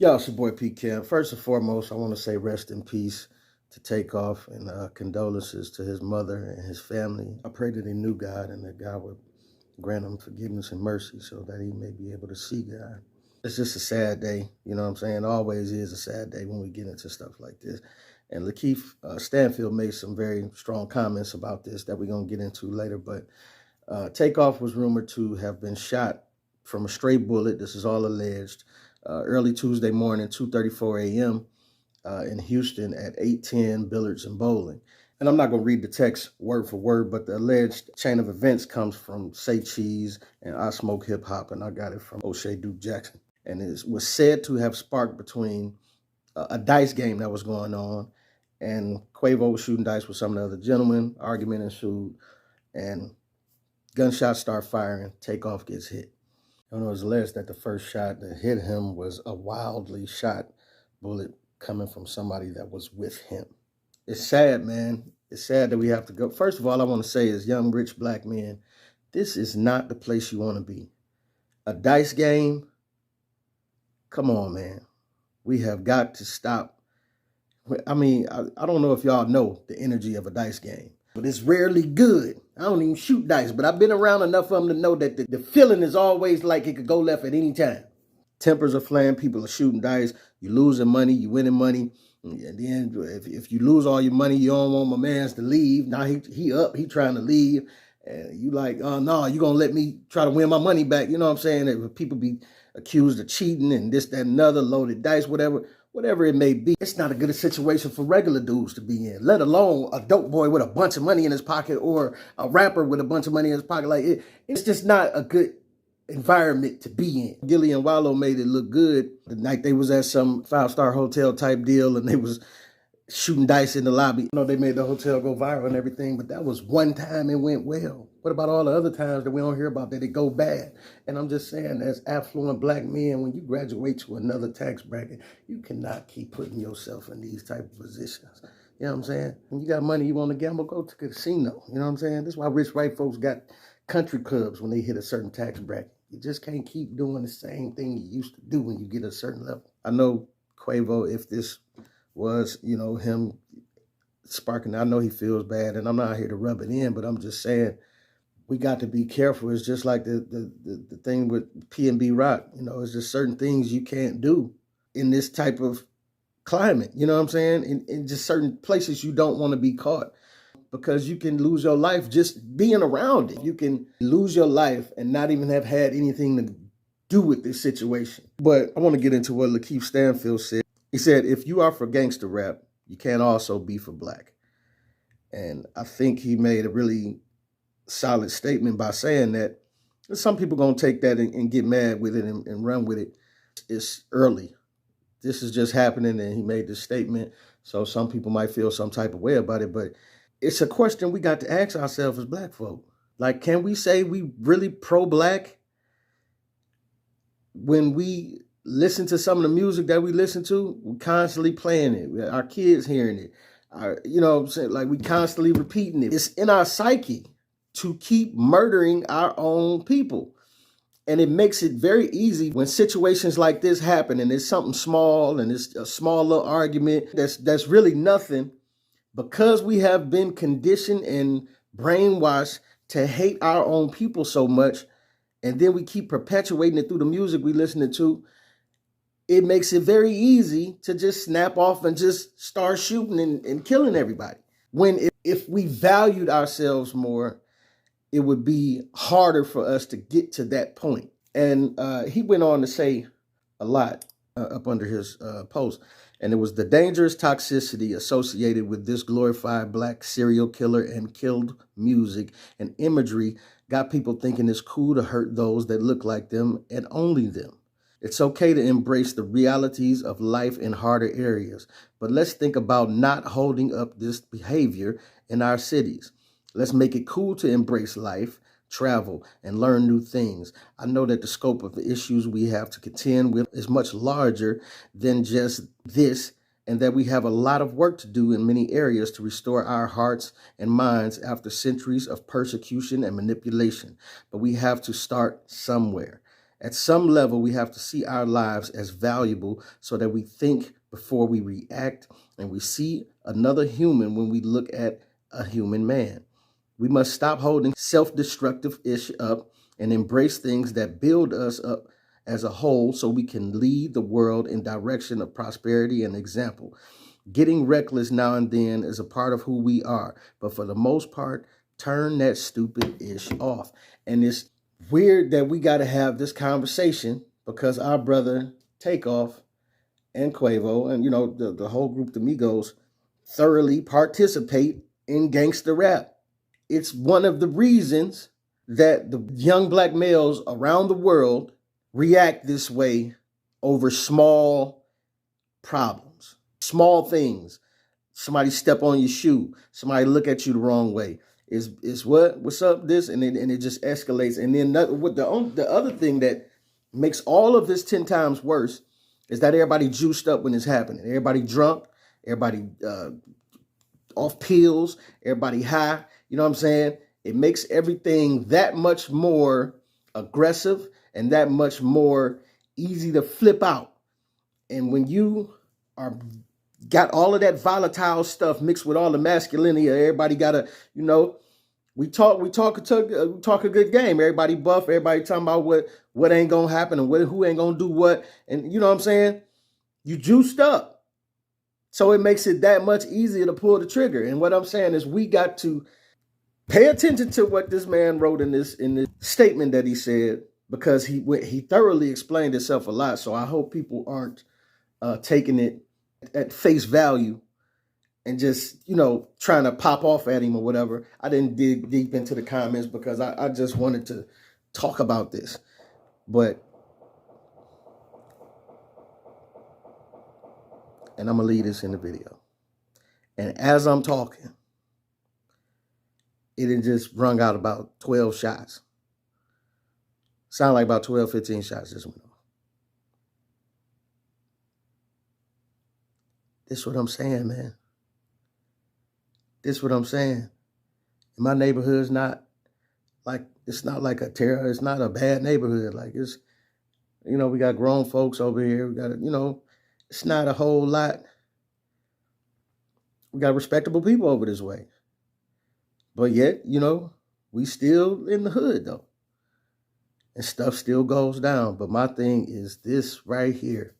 Yo, it's your boy P. Kim. First and foremost, I want to say rest in peace to Takeoff and condolences to his mother and his family. I pray that he knew God and that God would grant him forgiveness and mercy so that he may be able to see God. It's just a sad day, you know what I'm saying? It always is a sad day when we get into stuff like this. And Lakeith Stanfield made some very strong comments about this that we're going to get into later. But Takeoff was rumored to have been shot from a stray bullet. This is all alleged. Early Tuesday morning, 2:34 a.m. In Houston at 810 Billards and Bowling. And I'm not going to read the text word for word, but the alleged chain of events comes from Say Cheese and I Smoke Hip Hop, and I got it from O'Shea Duke Jackson. And it was said to have sparked between a dice game that was going on, and Quavo was shooting dice with some of the other gentlemen. Argument ensued, and gunshots start firing. Takeoff gets hit. It was alleged that the first shot that hit him was a wildly shot bullet coming from somebody that was with him. It's sad, man. It's sad that we have to go. First of all, I want to say as young, rich black men, this is not the place you want to be. A dice game? Come on, man. We have got to stop. I mean, I don't know if y'all know the energy of a dice game, but it's rarely good. I don't even shoot dice, but I've been around enough of them to know that the feeling is always like it could go left at any time. Tempers are flaring, people are shooting dice, you're losing money, you're winning money. And then if you lose all your money, you don't want my mans to leave. Now he trying to leave. And you like, oh no, you gonna let me try to win my money back. You know what I'm saying? That people be accused of cheating and this, that, and another, loaded dice, whatever it may be. It's not a good situation for regular dudes to be in, let alone a dope boy with a bunch of money in his pocket or a rapper with a bunch of money in his pocket. Like it's just not a good environment to be in. Gilly and Wallow made it look good the night they was at some 5-star hotel type deal and they was shooting dice in the lobby. You know, they made the hotel go viral and everything, but that was one time it went well. What about all the other times that we don't hear about that it go bad? And I'm just saying, as affluent black men, when you graduate to another tax bracket, you cannot keep putting yourself in these type of positions. You know what I'm saying? When you got money, you want to gamble, go to the casino. You know what I'm saying? That's why rich white folks got country clubs when they hit a certain tax bracket. You just can't keep doing the same thing you used to do when you get a certain level. I know Quavo, if this was, him sparking, I know he feels bad, and I'm not here to rub it in, but I'm just saying we got to be careful. It's just like the thing with P&B Rock. It's just certain things you can't do in this type of climate. You know what I'm saying? In just certain places you don't want to be caught, because you can lose your life just being around it. You can lose your life and not even have had anything to do with this situation. But I want to get into what Lakeith Stanfield said. He said, if you are for gangster rap, you can't also be for black. And I think he made a really solid statement by saying that. Some people going to take that and get mad with it and run with it. It's early. This is just happening, and he made this statement. So some people might feel some type of way about it, but it's a question we got to ask ourselves as black folk. Like, can we say we really pro-black when we listen to some of the music that we listen to? We constantly playing it. Our kids hearing it. You know what I'm saying? Like, we constantly repeating it. It's in our psyche to keep murdering our own people. And it makes it very easy when situations like this happen and it's something small and it's a small little argument that's really nothing. Because we have been conditioned and brainwashed to hate our own people so much, and then we keep perpetuating it through the music we listening to, it makes it very easy to just snap off and just start shooting and killing everybody. When if we valued ourselves more, it would be harder for us to get to that point. And he went on to say a lot up under his post. And it was the dangerous toxicity associated with this glorified black serial killer and killed music and imagery got people thinking it's cool to hurt those that look like them and only them. It's okay to embrace the realities of life in harder areas, but let's think about not holding up this behavior in our cities. Let's make it cool to embrace life, travel, and learn new things. I know that the scope of the issues we have to contend with is much larger than just this, and that we have a lot of work to do in many areas to restore our hearts and minds after centuries of persecution and manipulation. But we have to start somewhere. At some level, we have to see our lives as valuable so that we think before we react, and we see another human when we look at a human man. We must stop holding self-destructive ish up and embrace things that build us up as a whole so we can lead the world in direction of prosperity and example. Getting reckless now and then is a part of who we are, but for the most part, turn that stupid ish off. And it's weird that we got to have this conversation because our brother Takeoff and Quavo and, the whole group, the Migos, thoroughly participate in gangster rap. It's one of the reasons that the young black males around the world react this way over small problems, small things. Somebody step on your shoe, somebody look at you the wrong way. Is what's up this, and it just escalates. And then the other thing that makes all of this 10 times worse is that everybody juiced up when it's happening. Everybody drunk, everybody off pills, everybody high. You know what I'm saying? It makes everything that much more aggressive and that much more easy to flip out. And when you are got all of that volatile stuff mixed with all the masculinity, everybody got to, we talk a good game. Everybody buff, everybody talking about what ain't gonna happen and who ain't gonna do what, and you know what I'm saying? You juiced up, so it makes it that much easier to pull the trigger. And what I'm saying is, we got to pay attention to what this man wrote in this statement that he said, because he thoroughly explained himself a lot. So I hope people aren't taking it at face value and just, trying to pop off at him or whatever. I didn't dig deep into the comments because I just wanted to talk about this. And I'm going to leave this in the video. And as I'm talking, it had just rung out about 12 shots. Sound like about 12, 15 shots just went off. This is what I'm saying, man. This is what I'm saying. And my neighborhood's not like, it's not like a terror. It's not a bad neighborhood. Like it's, we got grown folks over here. We got, it's not a whole lot. We got respectable people over this way. But yet, we still in the hood though. And stuff still goes down. But my thing is this right here.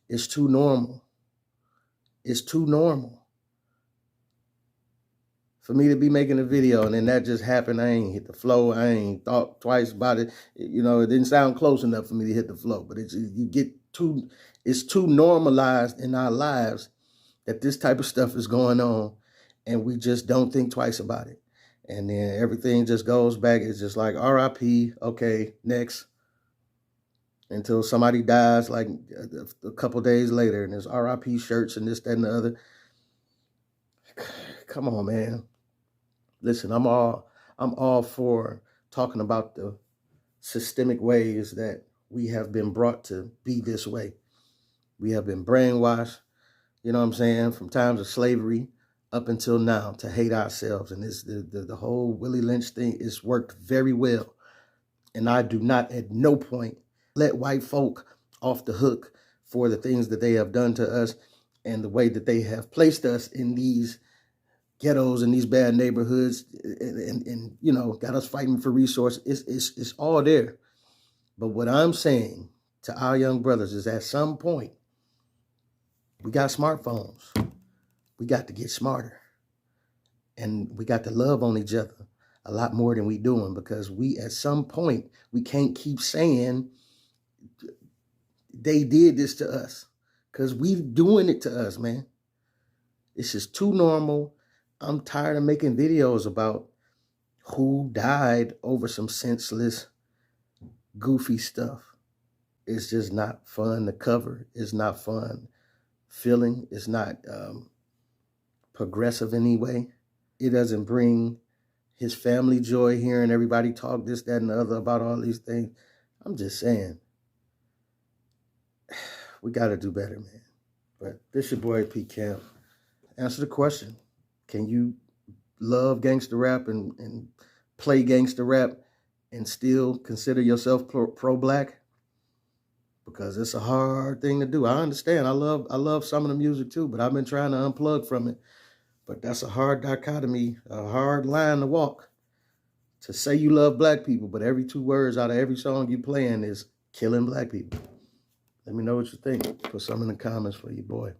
It's too normal. It's too normal for me to be making a video and then that just happened. I ain't hit the flow. I ain't thought twice about it. It didn't sound close enough for me to hit the flow. But it's too normalized in our lives that this type of stuff is going on, and we just don't think twice about it. And then everything just goes back. It's just like RIP. Okay, next. Until somebody dies like a couple days later, and there's RIP shirts and this, that, and the other. Come on, man. Listen, I'm all for talking about the systemic ways that we have been brought to be this way. We have been brainwashed, you know what I'm saying, from times of slavery up until now to hate ourselves. And this the whole Willie Lynch thing is worked very well. And I do not at no point let white folk off the hook for the things that they have done to us and the way that they have placed us in these ghettos and these bad neighborhoods and got us fighting for resources. It's all there. But what I'm saying to our young brothers is at some point, we got smartphones. We got to get smarter. And we got to love on each other a lot more than we doing, because we, at some point, we can't keep saying they did this to us, because we doing it to us, man. It's just too normal. I'm tired of making videos about who died over some senseless, goofy stuff. It's just not fun to cover. It's not fun feeling. It's not progressive anyway. It doesn't bring his family joy hearing everybody talk this, that, and the other about all these things. I'm just saying, we got to do better, man. But this your boy, P. Camp. Answer the question. Can you love gangster rap and play gangster rap and still consider yourself pro-black? because it's a hard thing to do. I understand. I love some of the music too, but I've been trying to unplug from it. But that's a hard dichotomy, a hard line to walk. To say you love black people, but every 2 words out of every song you playing is killing black people. Let me know what you think. Put some in the comments for your boy.